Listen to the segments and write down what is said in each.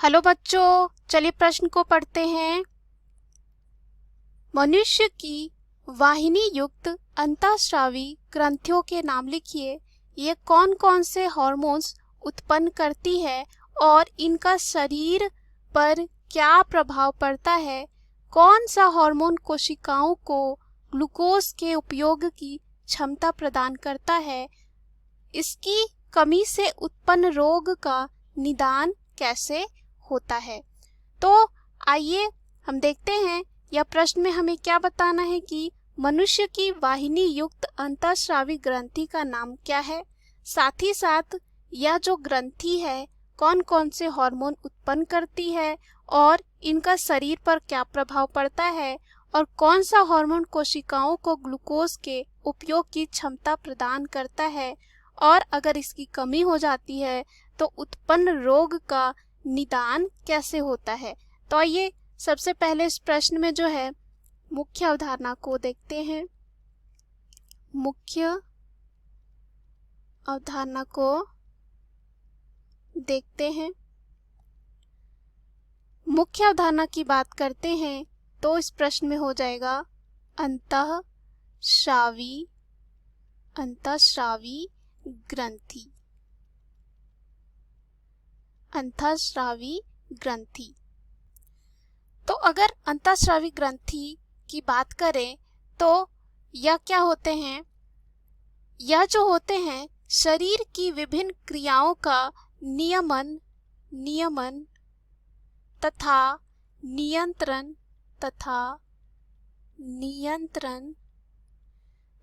Hello बच्चों, चलिए प्रश्न को पढ़ते हैं। मनुष्य की वाहिनी युक्त अंतःस्रावी ग्रंथियों के नाम लिखिए। ये कौन कौन से हार्मोन्स उत्पन्न करती है और इनका शरीर पर क्या प्रभाव पड़ता है। कौन सा हार्मोन कोशिकाओं को ग्लूकोज के उपयोग की क्षमता प्रदान करता है। इसकी कमी से उत्पन्न रोग का निदान कैसे होता है। तो आइए हम देखते हैं यह प्रश्न में हमें क्या बताना है कि मनुष्य की वाहिनी युक्त अंतःस्रावी ग्रंथि का नाम क्या है। साथ ही साथ यह जो ग्रंथि है कौन कौन से हार्मोन उत्पन्न करती है और इनका शरीर पर क्या प्रभाव पड़ता है और कौन सा हार्मोन कोशिकाओं को ग्लूकोज के उपयोग की क्षमता प्रदान करता है और अगर इसकी कमी हो जाती है तो उत्पन्न रोग का निदान कैसे होता है। तो आइए सबसे पहले इस प्रश्न में जो है मुख्य अवधारणा को देखते हैं। मुख्य अवधारणा को देखते हैं। मुख्य अवधारणा की बात करते हैं तो इस प्रश्न में हो जाएगा अंतःस्रावी ग्रंथि। अंतःस्रावी ग्रंथि। तो अगर अंतःस्रावी ग्रंथि की बात करें तो यह क्या होते हैं। यह जो होते हैं शरीर की विभिन्न क्रियाओं का नियमन तथा नियंत्रण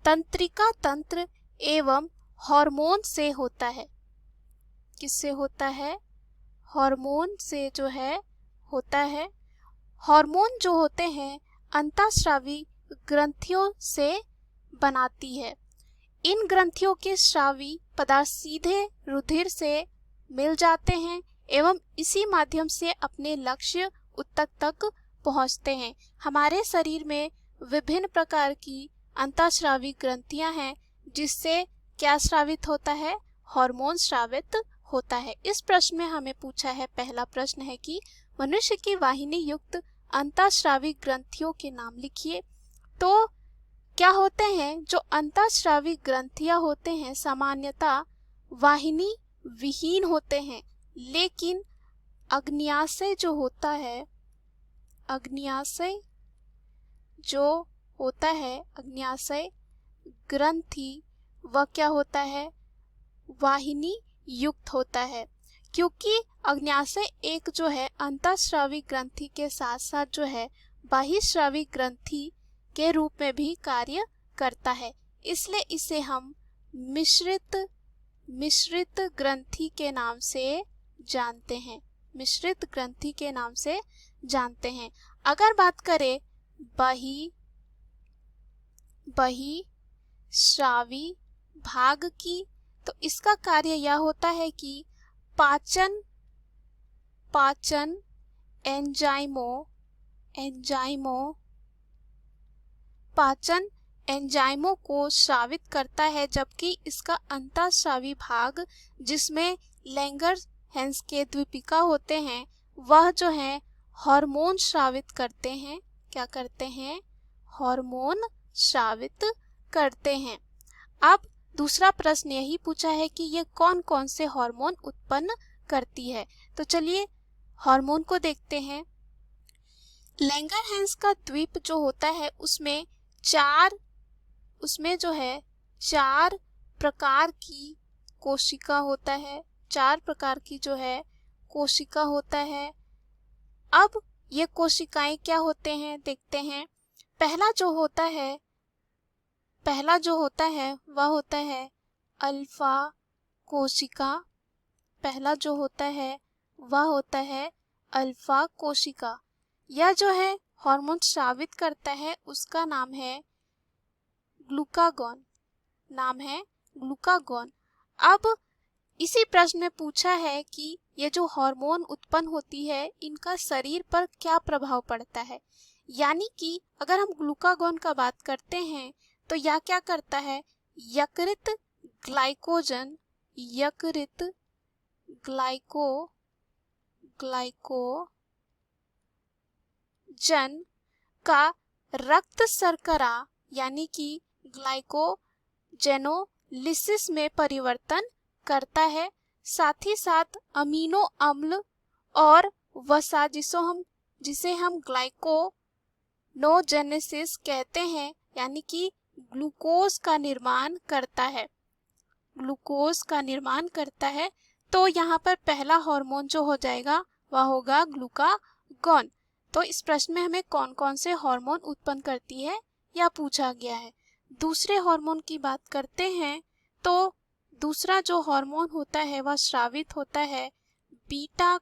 तंत्रिका तंत्र एवं हार्मोन से होता है। किससे होता है। हार्मोन से जो है होता है। हार्मोन जो होते हैं अंतःस्रावी ग्रंथियों से बनाती है। इन ग्रंथियों के स्रावी पदार्थ सीधे रुधिर से मिल जाते हैं एवं इसी माध्यम से अपने लक्ष्य ऊतक तक पहुंचते हैं। हमारे शरीर में विभिन्न प्रकार की अंतःस्रावी ग्रंथियां हैं जिससे क्या स्रावित होता है। हार्मोन स्रावित होता है। इस प्रश्न में हमें पूछा है, पहला प्रश्न है कि मनुष्य की वाहिनी युक्त अंतःस्रावी ग्रंथियों के नाम लिखिए। तो क्या होते हैं जो अंतःस्रावी ग्रंथियां होते हैं सामान्यतः वाहिनी विहीन होते हैं, लेकिन अग्न्याशय जो होता है, अग्न्याशय ग्रंथि वह क्या होता है, वाहिनी युक्त होता है। क्योंकि अग्न्याशय एक जो है अंतःस्रावी ग्रंथि के साथ साथ जो है बहिःस्रावी ग्रंथि के रूप में भी कार्य करता है, इसलिए इसे हम मिश्रित ग्रंथि के नाम से जानते हैं। मिश्रित ग्रंथि के नाम से जानते हैं। अगर बात करें बहिःस्रावी भाग की तो इसका कार्य यह होता है कि पाचन एंजाइमों को स्रावित करता है, जबकि इसका अंतःस्रावी भाग जिसमें लैंगरहैंस के द्वीपिका होते हैं वह जो है हार्मोन स्रावित करते हैं। क्या करते हैं। हार्मोन स्रावित करते हैं। अब दूसरा प्रश्न यही पूछा है कि ये कौन कौन से हार्मोन उत्पन्न करती है। तो चलिए हार्मोन को देखते हैं। लैंगरहैंस का द्वीप जो होता है उसमें जो है 4 प्रकार की कोशिका होता है। 4 प्रकार की जो है कोशिका होता है। अब ये कोशिकाएं क्या होते हैं देखते हैं। पहला जो होता है वह होता है अल्फा कोशिका। पहला जो होता है वह होता है अल्फा कोशिका। यह जो है हार्मोन स्रावित करता है उसका नाम है ग्लूकागॉन। अब इसी प्रश्न में पूछा है कि ये जो हार्मोन उत्पन्न होती है इनका शरीर पर क्या प्रभाव पड़ता है। यानी कि अगर हम ग्लूकागॉन का बात करते हैं तो यह क्या करता है, यकृत ग्लाइकोजन ग्लाइकोजन का रक्त शर्करा यानी कि ग्लाइकोजेनोलिसिस में परिवर्तन करता है। साथ ही साथ अमीनो अम्ल और वसा जिसे हम ग्लाइकोनोजेनेसिस कहते हैं यानी कि ग्लूकोज का निर्माण करता है। तो यहाँ पर पहला हार्मोन जो हो जाएगा वह होगा ग्लूकागॉन। तो इस प्रश्न में हमें कौन कौन से हार्मोन उत्पन्न करती है यह पूछा गया है। दूसरे हार्मोन की बात करते हैं तो दूसरा जो हार्मोन होता है वह स्रावित होता है बीटा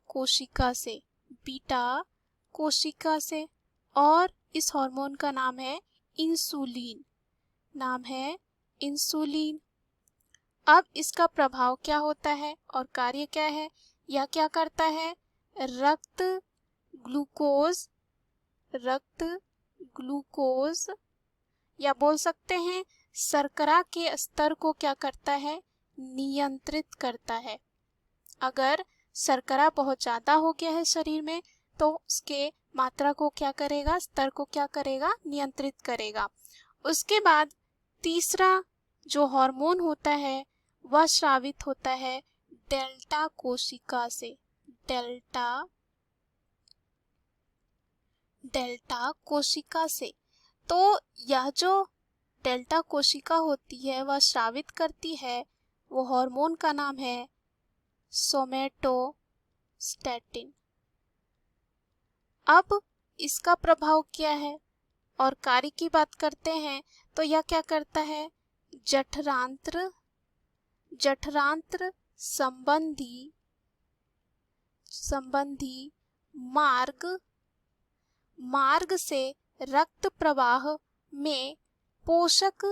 कोशिका से और इस हार्मोन का नाम है इंसुलिन। अब इसका प्रभाव क्या होता है और कार्य क्या है? यह क्या करता है? रक्त ग्लूकोज या बोल सकते हैं शर्करा के स्तर को क्या करता है? नियंत्रित करता है। अगर शर्करा बहुत ज्यादा हो गया है शरीर में तो उसके मात्रा को क्या करेगा? स्तर को क्या करेगा? नियंत्रित करेगा। उसके बाद तीसरा जो हार्मोन होता है वह स्रावित होता है डेल्टा कोशिका से। तो यह जो डेल्टा कोशिका होती है वह स्रावित करती है, वो हार्मोन का नाम है सोमेटोस्टेटिन। अब इसका प्रभाव क्या है और कार्य की बात करते हैं तो यह क्या करता है? जठरांत्र संबंधी मार्ग से रक्त प्रवाह में पोषक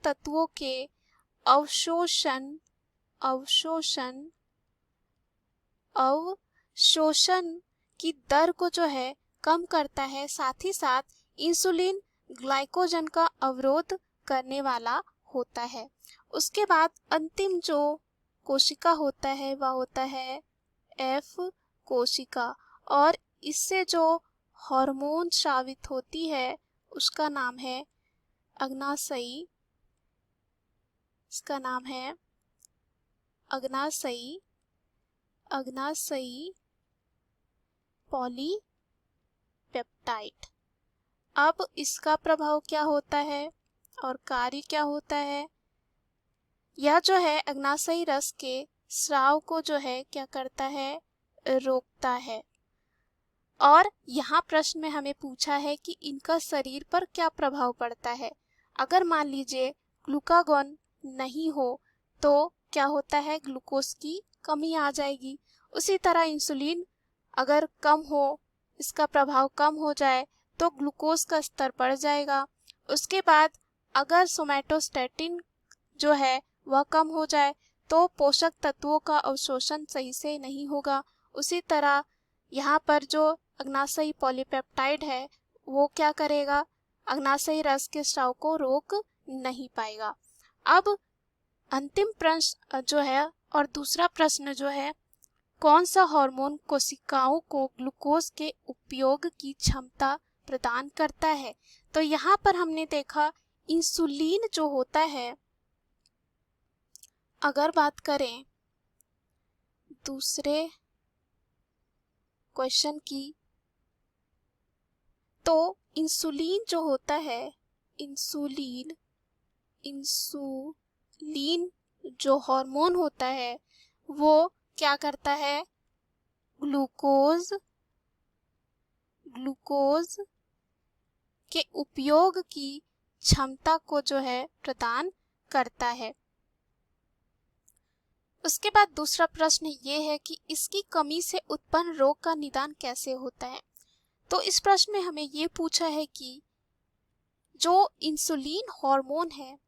तत्वों के अवशोषण की दर को जो है कम करता है। साथ ही साथ इंसुलिन ग्लाइकोजन का अवरोध करने वाला होता है। उसके बाद अंतिम जो कोशिका होता है वह होता है एफ कोशिका और इससे जो हार्मोन स्रावित होती है उसका नाम है अग्नाशयी। इसका नाम है अग्नाशयी पॉलीपेप्टाइड। अब इसका प्रभाव क्या होता है और कार्य क्या होता है? यह जो है अग्नाशयी रस के स्राव को जो है क्या करता है? रोकता है। और यहाँ प्रश्न में हमें पूछा है कि इनका शरीर पर क्या प्रभाव पड़ता है। अगर मान लीजिए ग्लूकागॉन नहीं हो तो क्या होता है? ग्लूकोज की कमी आ जाएगी। उसी तरह इंसुलिन अगर कम हो, इसका प्रभाव कम हो जाए तो ग्लूकोज का स्तर बढ़ जाएगा। उसके बाद अगर सोमेटोस्टेटिन जो है वह कम हो जाए तो पोषक तत्वों का अवशोषण सही से नहीं होगा। उसी तरह यहाँ पर जो अग्नाशयी पॉलीपेप्टाइड है वो क्या करेगा? अग्नाशयी रस के स्राव को रोक नहीं पाएगा। अब अंतिम प्रश्न जो है और दूसरा प्रश्न जो है, कौन सा हार्मोन कोशिकाओं को ग्लूकोज के उपयोग की क्षमता प्रदान करता है? तो यहाँ पर हमने देखा इंसुलिन जो होता है। अगर बात करें दूसरे क्वेश्चन की तो इंसुलिन जो होता है, इंसुलिन जो हार्मोन होता है वो क्या करता है? ग्लूकोज के उपयोग की क्षमता को जो है प्रदान करता है। उसके बाद दूसरा प्रश्न ये है कि इसकी कमी से उत्पन्न रोग का निदान कैसे होता है। तो इस प्रश्न में हमें ये पूछा है कि जो इंसुलिन हार्मोन है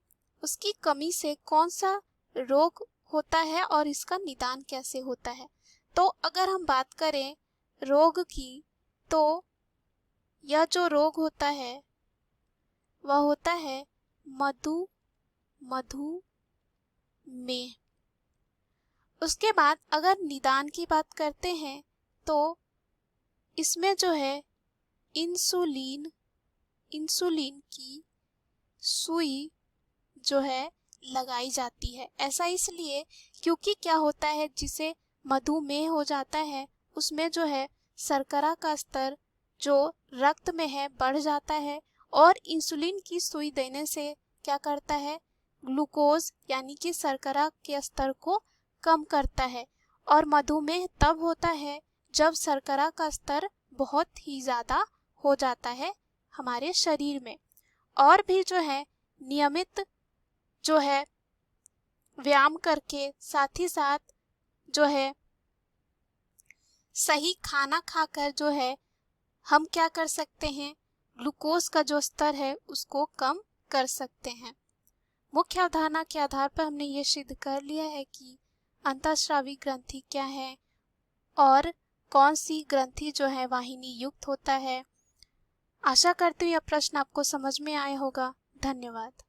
उसकी कमी से कौन सा रोग होता है और इसका निदान कैसे होता है। तो अगर हम बात करें रोग की तो यह जो रोग होता है वह होता है मधुमेह। उसके बाद अगर निदान की बात करते हैं तो इसमें जो है इंसुलिन इंसुलिन की सुई जो है लगाई जाती है। ऐसा इसलिए क्योंकि क्या होता है, जिसे मधुमेह हो जाता है उसमें जो है शर्करा का स्तर जो रक्त में है बढ़ जाता है, और इंसुलिन की सुई देने से क्या करता है, ग्लूकोज यानी कि शर्करा के स्तर को कम करता है। और मधुमेह तब होता है जब शर्करा का स्तर बहुत ही ज़्यादा हो जाता है हमारे शरीर में। और भी जो है नियमित जो है व्यायाम करके, साथ ही साथ जो है सही खाना खाकर जो है हम क्या कर सकते हैं, ग्लूकोज का जो स्तर है उसको कम कर सकते हैं। मुख्य अवधारणा के आधार पर हमने ये सिद्ध कर लिया है कि अंतःस्रावी ग्रंथि क्या है और कौन सी ग्रंथि जो है वाहिनी युक्त होता है। आशा करती हूँ यह प्रश्न आपको समझ में आया होगा। धन्यवाद।